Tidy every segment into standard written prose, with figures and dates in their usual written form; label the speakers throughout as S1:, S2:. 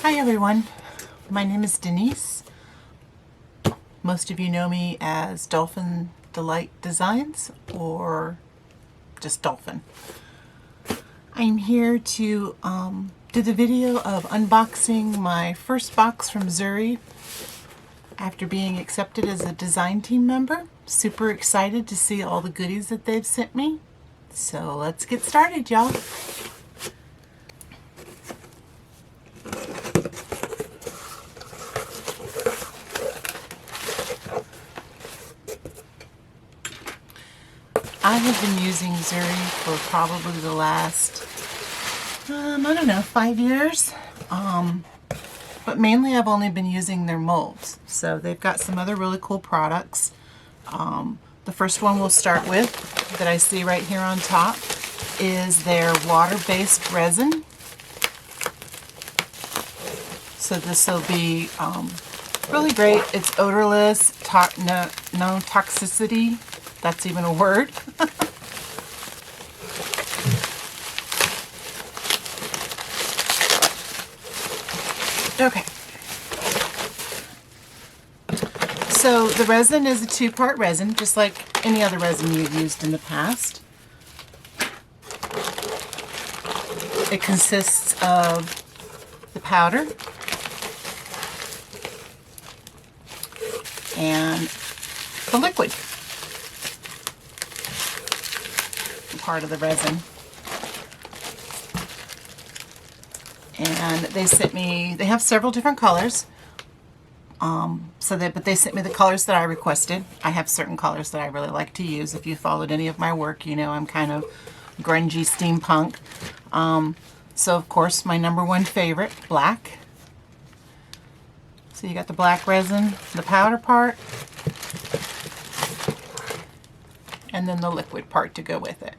S1: Hi everyone, my name is Denise. Most of you know me as Dolphin Delight Designs or just Dolphin. I'm here to do the video of unboxing my first box from Zuri after being accepted as a design team member. Super excited to see all the goodies that they've sent me. So let's get started, y'all. I have been using Zuri for probably the last, I don't know, 5 years. But mainly I've only been using their molds. So they've got some other really cool products. The first one we'll start with, that I see right here on top, is their water-based resin. So this will be really great. It's odorless, no toxicity. That's even a word. Okay. So the resin is a two-part resin, just like any other resin you've used in the past. It consists of the powder and the liquid part of the resin. And they sent me, they have several different colors. But they sent me the colors that I requested. I have certain colors that I really like to use. If you followed any of my work, you know I'm kind of grungy steampunk. So of course my number one favorite, black. So you got the black resin, the powder part, and then the liquid part to go with it.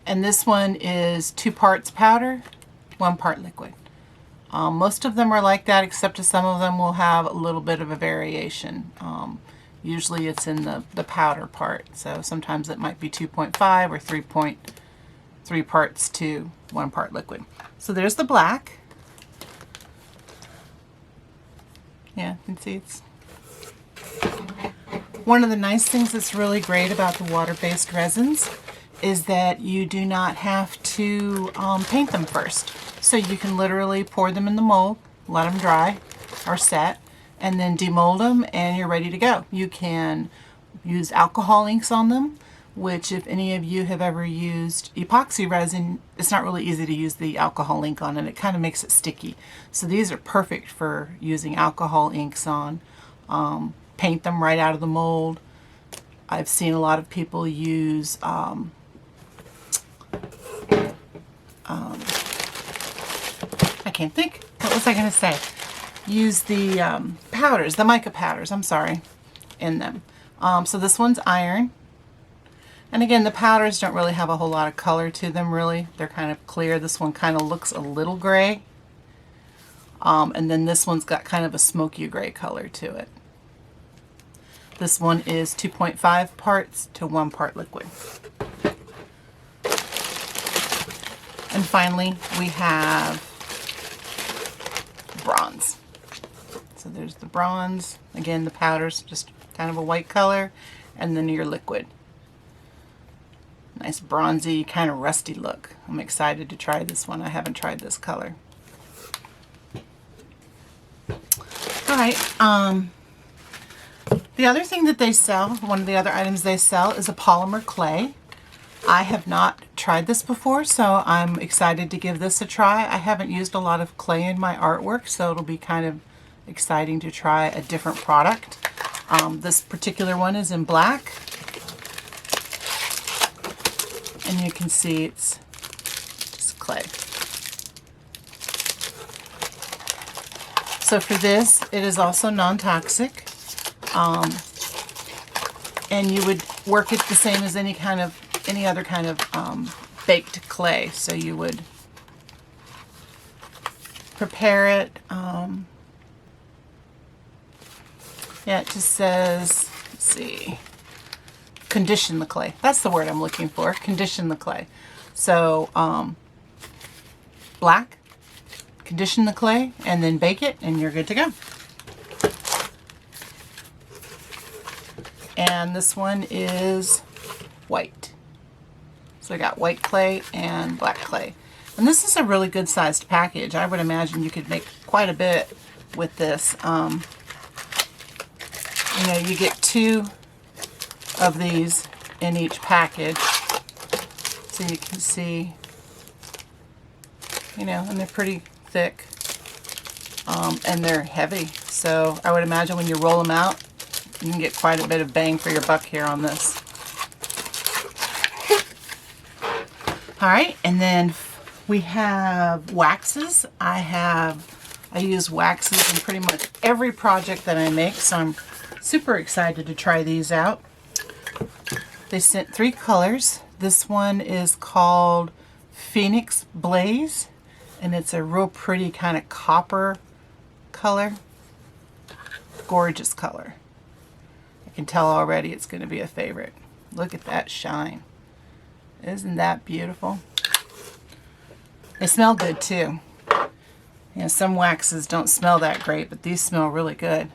S1: And this one is 2 parts powder, 1 part liquid. Most of them are like that, except some of them will have a little bit of a variation. Usually it's in the powder part, so sometimes it might be 2.5 or 3 parts to 1 part liquid. So there's the black. Yeah, you can see it's... One of the nice things that's really great about the water-based resins is that you do not have to paint them first. So you can literally pour them in the mold, let them dry or set, and then demold them and you're ready to go. You can use alcohol inks on them, which if any of you have ever used epoxy resin, it's not really easy to use the alcohol ink on it. It kind of makes it sticky. So these are perfect for using alcohol inks on. Paint them right out of the mold. I've seen a lot of people use I can't think. What was I going to say? Use the powders, the mica powders, I'm sorry, in them. So this one's iron. And again, the powders don't really have a whole lot of color to them, really. They're kind of clear. This one kind of looks a little gray. And then this one's got kind of a smoky gray color to it. This one is 2.5 parts to 1 part liquid. And finally, we have bronze. So there's the bronze. Again, the powder's just kind of a white color, and then your liquid. Nice bronzy, kind of rusty look. I'm excited to try this one. I haven't tried this color. All right. The other thing that they sell, one of the other items they sell, is a polymer clay. I have not tried this before, so I'm excited to give this a try. I haven't used a lot of clay in my artwork, so it'll be kind of exciting to try a different product. This particular one is in black. And you can see it's just clay. So for this, it is also non-toxic. And you would work it the same as any other kind of baked clay. So you would prepare it. Yeah, it just says, let's see, condition the clay. That's the word I'm looking for, condition the clay. So black, condition the clay, and then bake it, and you're good to go. And this one is white. So I got white clay and black clay. And this is a really good sized package. I would imagine you could make quite a bit with this. You know, you get 2 of these in each package. So you can see, you know, and they're pretty thick. And they're heavy. So I would imagine when you roll them out, you can get quite a bit of bang for your buck here on this. Alright, and then we have waxes. I use waxes in pretty much every project that I make, so I'm super excited to try these out. They sent 3 colors. This one is called Phoenix Blaze, and it's a real pretty kind of copper color. Gorgeous color. I can tell already it's going to be a favorite. Look at that shine. Isn't that beautiful? They smell good too. You know, some waxes don't smell that great, but these smell really good.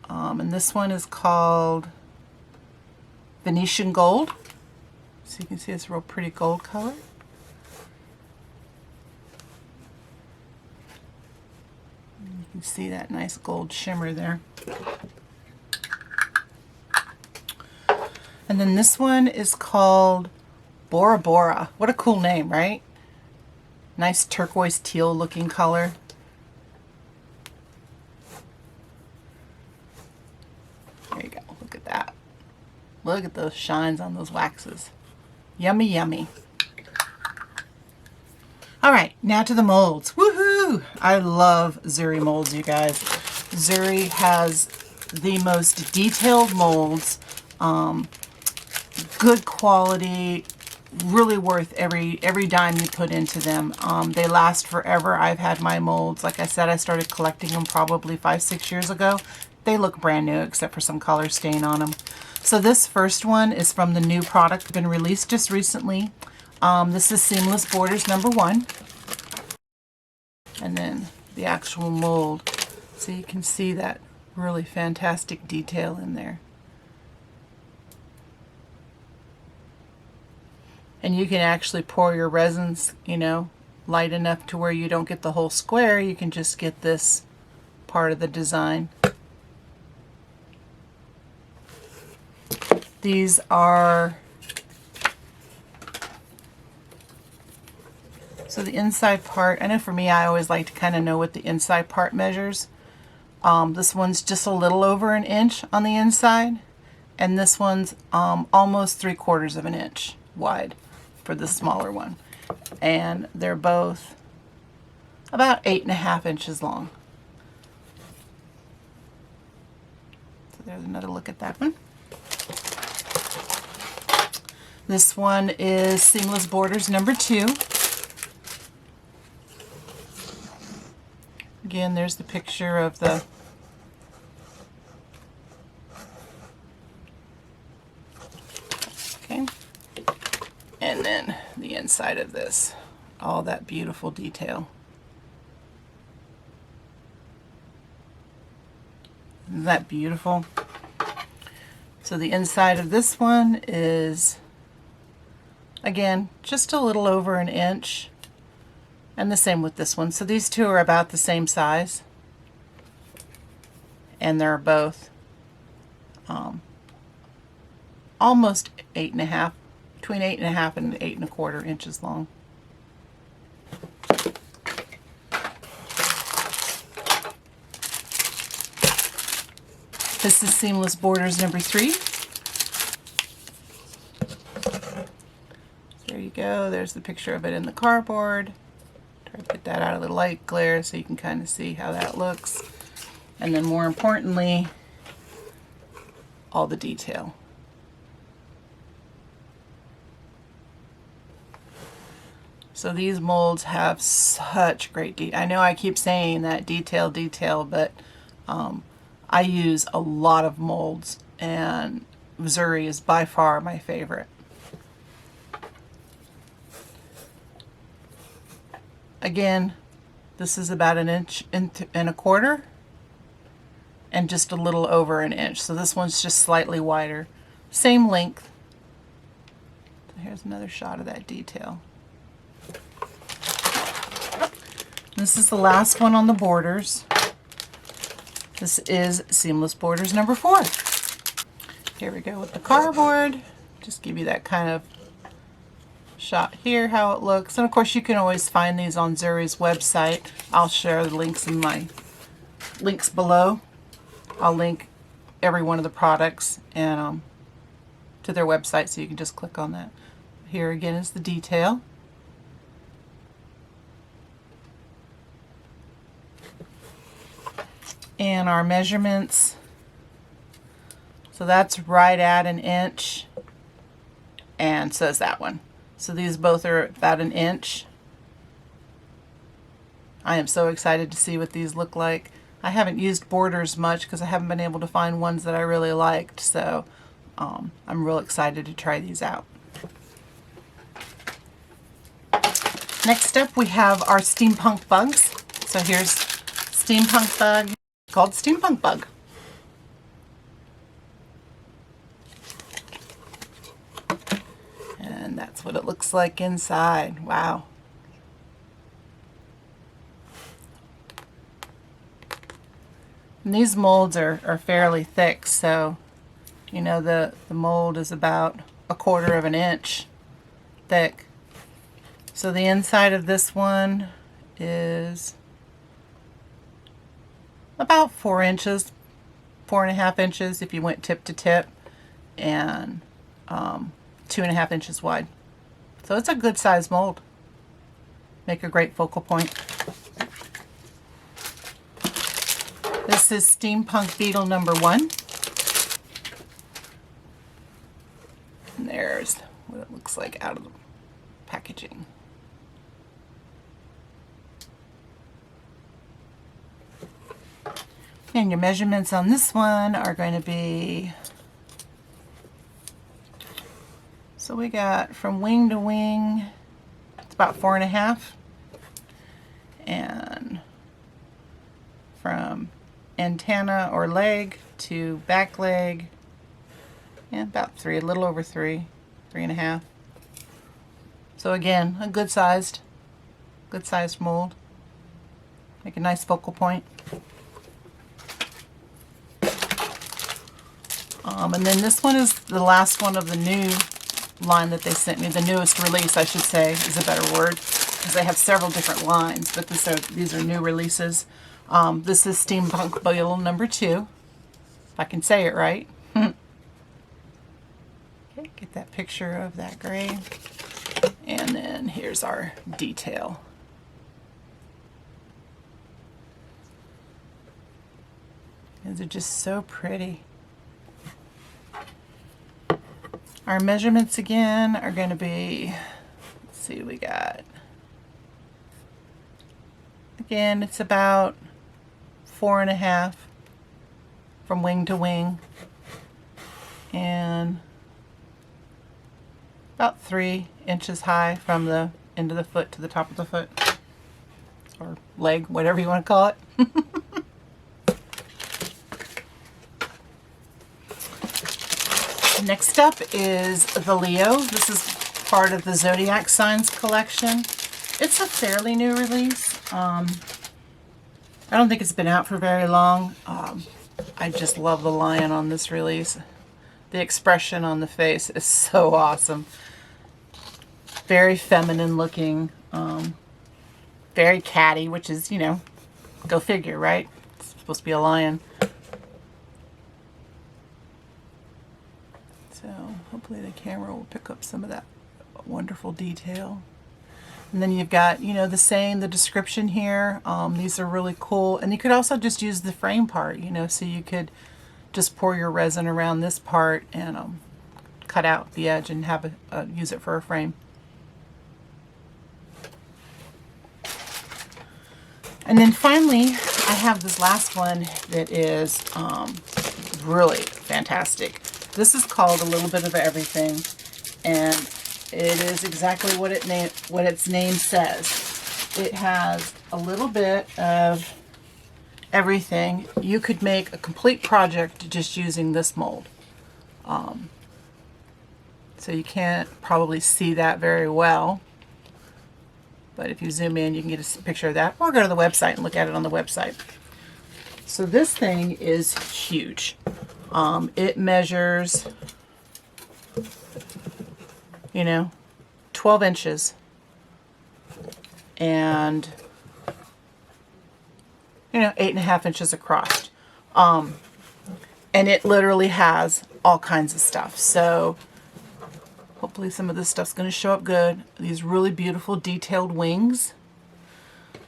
S1: And this one is called Venetian Gold. So you can see it's a real pretty gold color. You can see that nice gold shimmer there. And then this one is called Bora Bora. What a cool name, right? Nice turquoise teal looking color. There you go. Look at that. Look at those shines on those waxes. Yummy, yummy. All right, now to the molds. Woohoo! I love Zuri molds, you guys. Zuri has the most detailed molds. Good quality, really worth every dime you put into them. They last forever. I've had my molds, like I said, I started collecting them probably 5-6 years ago. They look brand new except for some color stain on them. So this first one is from the new product, been released just recently. This is Seamless Borders #1. And then the actual mold. So you can see that really fantastic detail in there. And you can actually pour your resins, you know, light enough to where you don't get the whole square. You can just get this part of the design. These are, so the inside part, I know for me, I always like to kind of know what the inside part measures. This one's just a little over 1 inch on the inside, and this one's almost 3/4 of an inch wide for the smaller one. And they're both about 8.5 inches long. So there's another look at that one. This one is Seamless Borders #2. Again, there's the picture of the okay. And then the inside of this, all that beautiful detail. Isn't that beautiful? So the inside of this one is, again, just a little over 1 inch. And the same with this one. So these two are about the same size. And they're both almost 8.5, between 8.5 and 8.25 inches long. This is Seamless Borders #3. There you go. There's the picture of it in the cardboard. Try to put that out of the light glare so you can kind of see how that looks. And then more importantly, all the detail. So these molds have such great detail. I know I keep saying that detail, but I use a lot of molds, and Zuri is by far my favorite. Again, This is about an inch and a quarter, and just a little over an inch. So this one's just slightly wider. Same length. So here's another shot of that detail. This is the last one on the borders. This is Seamless Borders number 4. Here we go with the cardboard. Just give you that kind of shot here, how it looks. And of course you can always find these on Zuri's website. I'll share the links in my links below. I'll link every one of the products and to their website, so you can just click on that. Here again is the detail. And our measurements. So that's right at an inch, and so is that one. So these both are about an inch. I am so excited to see what these look like. I haven't used borders much because I haven't been able to find ones that I really liked, so I'm real excited to try these out. Next up we have our steampunk bugs. So here's steampunk bug, called steampunk bug. And that's what it looks like inside. Wow. And these molds are fairly thick, so you know the mold is about a quarter of an inch thick. So the inside of this one is about 4 inches, 4.5 inches if you went tip to tip, and 2.5 inches wide. So it's a good size mold. Make a great focal point. This is Steampunk Beetle number 1. And there's what it looks like out of the packaging. And your measurements on this one are going to be, so we got from wing to wing, it's about 4.5, and from antenna or leg to back leg, yeah, about 3, a little over 3, 3.5. So again, a good sized mold. Make a nice focal point. And then this one is the last one of the new line that they sent me. The newest release, I should say, is a better word, because they have several different lines, but these are new releases. This is Steampunk Beetle number 2, if I can say it right. Okay, get that picture of that gray. And then here's our detail. These are just so pretty. Our measurements again are going to be, let's see, we got, again, it's about 4.5 from wing to wing, and about 3 inches high from the end of the foot to the top of the foot, or leg, whatever you want to call it. Next up is the Leo. This is part of the Zodiac Signs collection. It's a fairly new release. I don't think it's been out for very long. I just love the lion on this release. The expression on the face is so awesome. Very feminine looking, very catty, which is, you know, go figure, right? It's supposed to be a lion. So hopefully the camera will pick up some of that wonderful detail. And then you've got, you know, the saying, the description here. These are really cool. And you could also just use the frame part, you know, so you could just pour your resin around this part and cut out the edge and have use it for a frame. And then finally, I have this last one that is really fantastic. This is called A Little Bit of Everything, and it is exactly what its name says. It has a little bit of everything. You could make a complete project just using this mold. So you can't probably see that very well, but if you zoom in you can get a picture of that, or go to the website and look at it on the website. So this thing is huge. It measures, 12 inches and 8.5 inches across. And it literally has all kinds of stuff. So hopefully some of this stuff's going to show up good. These really beautiful detailed wings.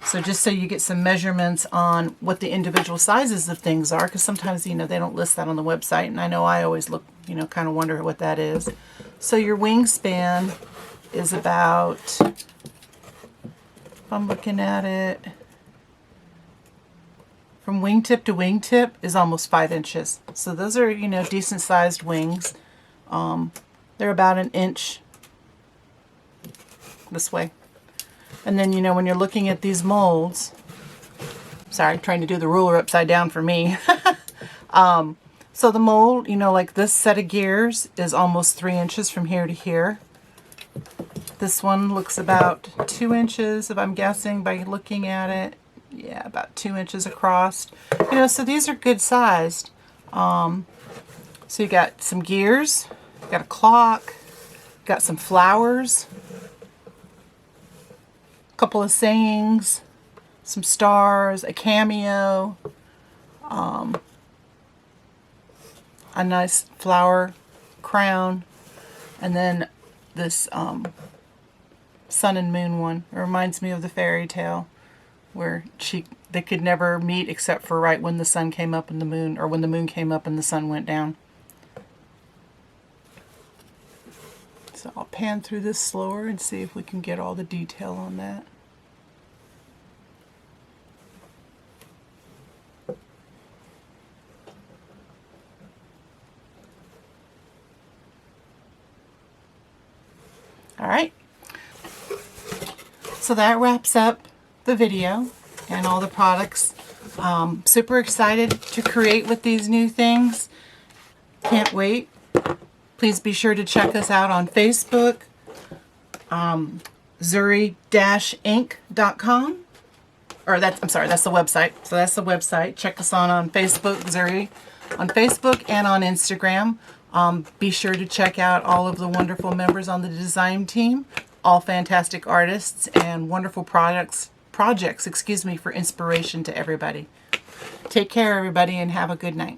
S1: So just so you get some measurements on what the individual sizes of things are, because sometimes, they don't list that on the website, and I know I always look, kind of wonder what that is. So your wingspan is about, if I'm looking at it, from wingtip to wingtip is almost 5 inches. So those are, decent sized wings. They're about an inch this way. And then, when you're looking at these molds, sorry, trying to do the ruler upside down for me. So the mold, like this set of gears is almost 3 inches from here to here. This one looks about 2 inches, if I'm guessing by looking at it. Yeah, about 2 inches across. So these are good sized. So you got some gears, got a clock, got some flowers, a couple of sayings, some stars, a cameo, a nice flower crown, and then this sun and moon one. It reminds me of the fairy tale where they could never meet except for right when the sun came up and the moon, or when the moon came up and the sun went down. So I'll pan through this slower and see if we can get all the detail on that. All right. So that wraps up the video and all the products. Super excited to create with these new things. Can't wait. Please be sure to check us out on Facebook, Zuri-Inc.com. Or that's the website. So that's the website. Check us on Facebook, Zuri, on Facebook and on Instagram. Be sure to check out all of the wonderful members on the design team, all fantastic artists and wonderful projects, for inspiration to everybody. Take care, everybody, and have a good night.